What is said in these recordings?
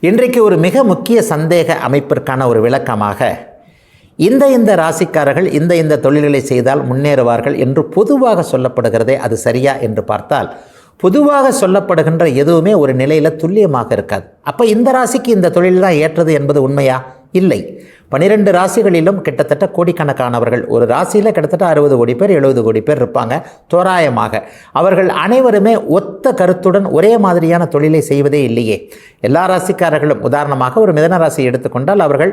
இன்றைக்கு ஒரு மிக முக்கிய சந்தேக அமைப்பிற்கான ஒரு விளக்கமாக இந்த ராசிக்காரர்கள் இந்த தொழில்களை செய்தால் முன்னேறுவார்கள் என்று பொதுவாக சொல்லப்படுகிறதே அது சரியா என்று பார்த்தால் பொதுவாக சொல்லப்படுகின்ற எதுவுமே ஒரு நிலையில் துல்லியமாக இருக்காது. அப்போ இந்த ராசிக்கு இந்த தொழில் தான் ஏற்றது என்பது உண்மையா? இல்லை. 12 ராசிகளிலும் கிட்டத்தட்ட கோடிக்கணக்கானவர்கள், ஒரு ராசியில் கிட்டத்தட்ட 60 கோடி பேர் 70 கோடி பேர் இருப்பாங்க தோராயமாக. அவர்கள் அனைவருமே ஒத்த கருத்துடன் ஒரே மாதிரியான தொழிலை செய்வதே இல்லையே. எல்லா ராசிக்காரர்களும், உதாரணமாக ஒரு மிதன ராசியை எடுத்துக்கொண்டால் அவர்கள்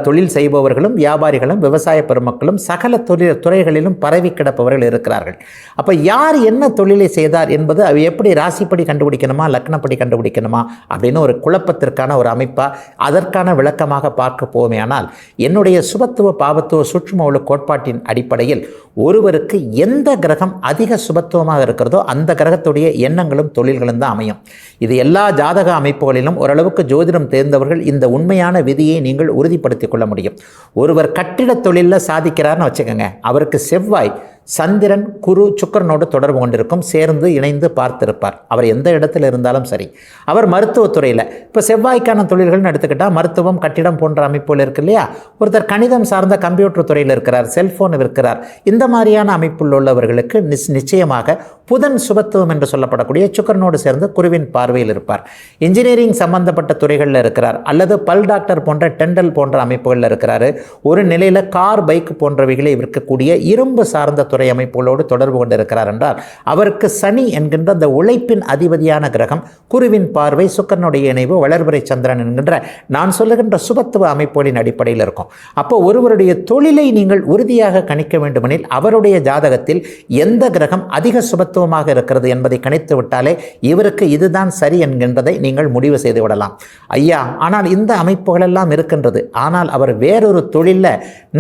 தொழில் செய்பவர்களும் வியாபாரிகளும் விவசாய பெருமக்களும் சகல துறைகளிலும் பரவி கிடப்பவர்கள் இருக்கிறார்கள். அப்போ யார் என்ன தொழிலை செய்தார் என்பது அவை எப்படி ராசிப்படி கண்டுபிடிக்கணுமா லக்னப்படி கண்டுபிடிக்கணுமா அப்படின்னு ஒரு குழப்பத்திற்கான ஒரு அமைப்பாக அதற்கான விளக்கமாக பார்க்க போவேயானால், என்னுடைய சுபத்துவ பாவத்துவ சூட்சும ஒளி கோட்பாட்டின் அடிப்படையில் ஒருவருக்கு எந்த கிரகம் அதிக சுபத்துவமாக இருக்கிறதோ அந்த கிரகத்துடைய எண்ணங்களும் தொழில்களும் தான் அமையும். இது எல்லா ஜாதக அமைப்புகளிலும் ஓரளவுக்கு ஜோதிடம் தேர்ந்தவர்கள் இந்த உண்மையான விதியை நீங்கள் உறுதிப்படுத்திக் கொள்ள முடியும். ஒருவர் கட்டிட தொழிலில் சாதிக்கிறார்னு வச்சுக்கோங்க, அவருக்கு செவ்வாய் சந்திரன் குரு சுக்கிரனோடு தொடர்பு கொண்டிருக்கும், சேர்ந்து இணைந்து பார்த்திருப்பார். அவர் எந்த இடத்துல இருந்தாலும் சரி. அவர் மருத்துவத்துறையில், இப்போ செவ்வாய்க்கான தொழில்கள்னு எடுத்துக்கிட்டால் மருத்துவம் கட்டிடம் போன்ற அமைப்புகள் இருக்கு இல்லையா. ஒருத்தர் கணிதம் சார்ந்த கம்ப்யூட்டர் துறையில் இருக்கிறார், செல்ஃபோன் விற்கிறார். இந்த மாதிரியான அமைப்பில் உள்ளவர்களுக்கு நிச்சயமாக புதன் சுபத்துவம் என்று சொல்லப்படக்கூடிய சுக்கிரனோடு சேர்ந்து குருவின் பார்வையில் இருப்பார். இன்ஜினியரிங் சம்பந்தப்பட்ட துறைகளில் இருக்கிறார், அல்லது பல் டாக்டர் போன்ற டெண்டல் போன்ற அமைப்புகளில் இருக்கிறாரு. ஒரு நிலையில் கார் பைக் போன்றவைகளை விற்கக்கூடிய இரும்பு சார்ந்த துறை அமைப்புகளோடு தொடர்பு கொண்டிருக்கிறார் என்றால் அவருக்கு சனி என்கின்ற அந்த உழைப்பின் அதிபதியான கிரகம் குருவின் பார்வை சுக்கிரனுடைய இணைவு வளர்பிறை சந்திரன் என்கின்ற நான் சொல்லுகின்ற சுபத்துவ அமைப்புகளின் அடிப்படையில் இருக்கும். அப்போ ஒருவருடைய தொழிலை நீங்கள் உறுதியாக கணிக்க வேண்டுமெனில் அவருடைய ஜாதகத்தில் எந்த கிரகம் அதிக சுபத்துவமாக இருக்கிறது என்பதை கணித்து விட்டாலே இவருக்கு இதுதான் சரி என்கின்றதை நீங்கள் முடிவு செய்து விடலாம். ஐயா, ஆனால் இந்த அமைப்புகள் எல்லாம் இருக்கின்றது, ஆனால் அவர் வேறொரு தொழிலில்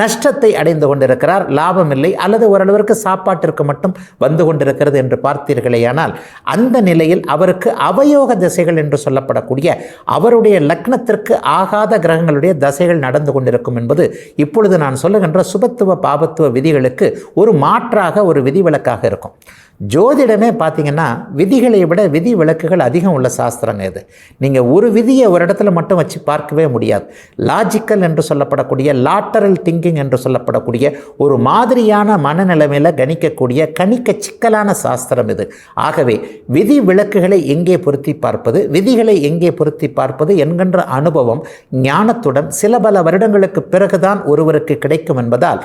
நஷ்டத்தை அடைந்து கொண்டிருக்கிறார், லாபம் இல்லை, அல்லது ஓரளவிற்கு சாப்பாட்டிற்கு மட்டும் வந்து கொண்டிருக்கிறது என்று பார்த்தீர்களேயானால் அந்த நிலையில் அவருக்கு அவயோக திசைகள் என்று சொல்லப்படக்கூடிய அவருடைய லக்னத்திற்கு ஆகாத கிரகங்களுடைய தசைகள் நடந்து கொண்டிருக்கும் என்பது இப்பொழுது நான் சொல்லுகின்ற சுபத்துவ பாபத்துவ விதிகளுக்கு ஒரு மாற்றாக ஒரு விதிவிலக்காக இருக்கும். ஜோதிடமே பார்த்தீங்கன்னா விதிகளை விட விதி விலக்குகள் அதிகம் உள்ள சாஸ்திரங்க இது. நீங்கள் ஒரு விதியை ஒரு இடத்துல மட்டும் வச்சு பார்க்கவே முடியாது. லாஜிக்கல் என்று சொல்லப்படக்கூடிய லாட்டரல் திங்கிங் என்று சொல்லப்படக்கூடிய ஒரு மாதிரியான மனநிலைமையில் கணிக்கக்கூடிய கணிக்க சிக்கலான சாஸ்திரம் இது. ஆகவே விதி விலக்குகளை எங்கே பொருத்தி பார்ப்பது, விதிகளை எங்கே பொருத்தி பார்ப்பது என்கின்ற அனுபவம் ஞானத்துடன் சில பல வருடங்களுக்கு பிறகுதான் ஒருவருக்கு கிடைக்கும் என்பதால்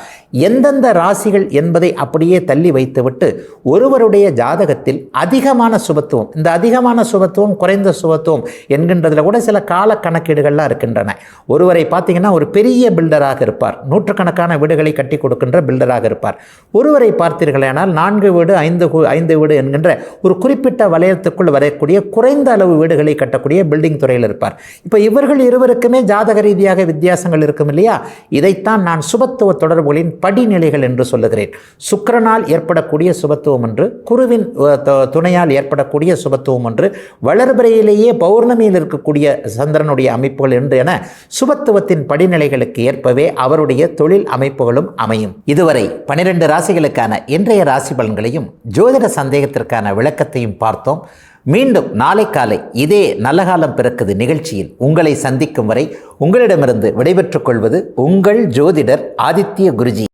எந்தெந்த ராசிகள் என்பதை அப்படியே தள்ளி வைத்துவிட்டு ஒருவர் ஜாதகத்தில் அதிகமான சுபத்துவம், இந்த அதிகமான சுபத்துவம் குறைந்த சுபத்துவம் என்கின்றதுல கூட சில கால கணக்கீடுகள்லாம் இருக்கின்றன. ஒருவரை பார்த்தீங்கன்னா ஒரு பெரிய பில்டராக இருப்பார், நூற்றுக்கணக்கான வீடுகளை கட்டி கொடுக்கின்ற பில்டராக இருப்பார். ஒருவரை பார்த்தீர்களானால் 4 வீடு 5 வீடு என்கின்ற ஒரு குறிப்பிட்ட வலயத்துக்குள் வரக்கூடிய குறைந்த அளவு வீடுகளை கட்டக்கூடிய பில்டிங் துறையில் இருப்பார். இப்போ இவர்கள் இருவருக்குமே ஜாதக ரீதியாக வித்தியாசங்கள் இருக்கும் இல்லையா. இதைத்தான் நான் சுபத்துவ தொடர்புகளின் படிநிலைகள் என்று சொல்லுகிறேன். சுக்கிரனால் ஏற்படக்கூடிய சுபத்துவம் என்று, குருவின் துணையால் ஏற்படக்கூடிய சுபத்துவம் ஒன்று, வளர்பிறையிலேயே பௌர்ணமியில் இருக்கக்கூடிய சந்திரனுடைய அமைப்புகள் என்று என சுபத்துவத்தின் படிநிலைகளுக்கு ஏற்பவே அவருடைய தொழில் அமைப்புகளும் அமையும். இதுவரை 12 ராசிகளுக்கான இன்றைய ராசி பலன்களையும் ஜோதிட சந்தேகத்திற்கான விளக்கத்தையும் பார்த்தோம். மீண்டும் நாளை காலை இதே நல்ல காலம் பிறக்குது நிகழ்ச்சியில் உங்களை சந்திக்கும் வரை உங்களிடமிருந்து விடைபெற்றுக் கொள்வது உங்கள் ஜோதிடர் ஆதித்ய குருஜி.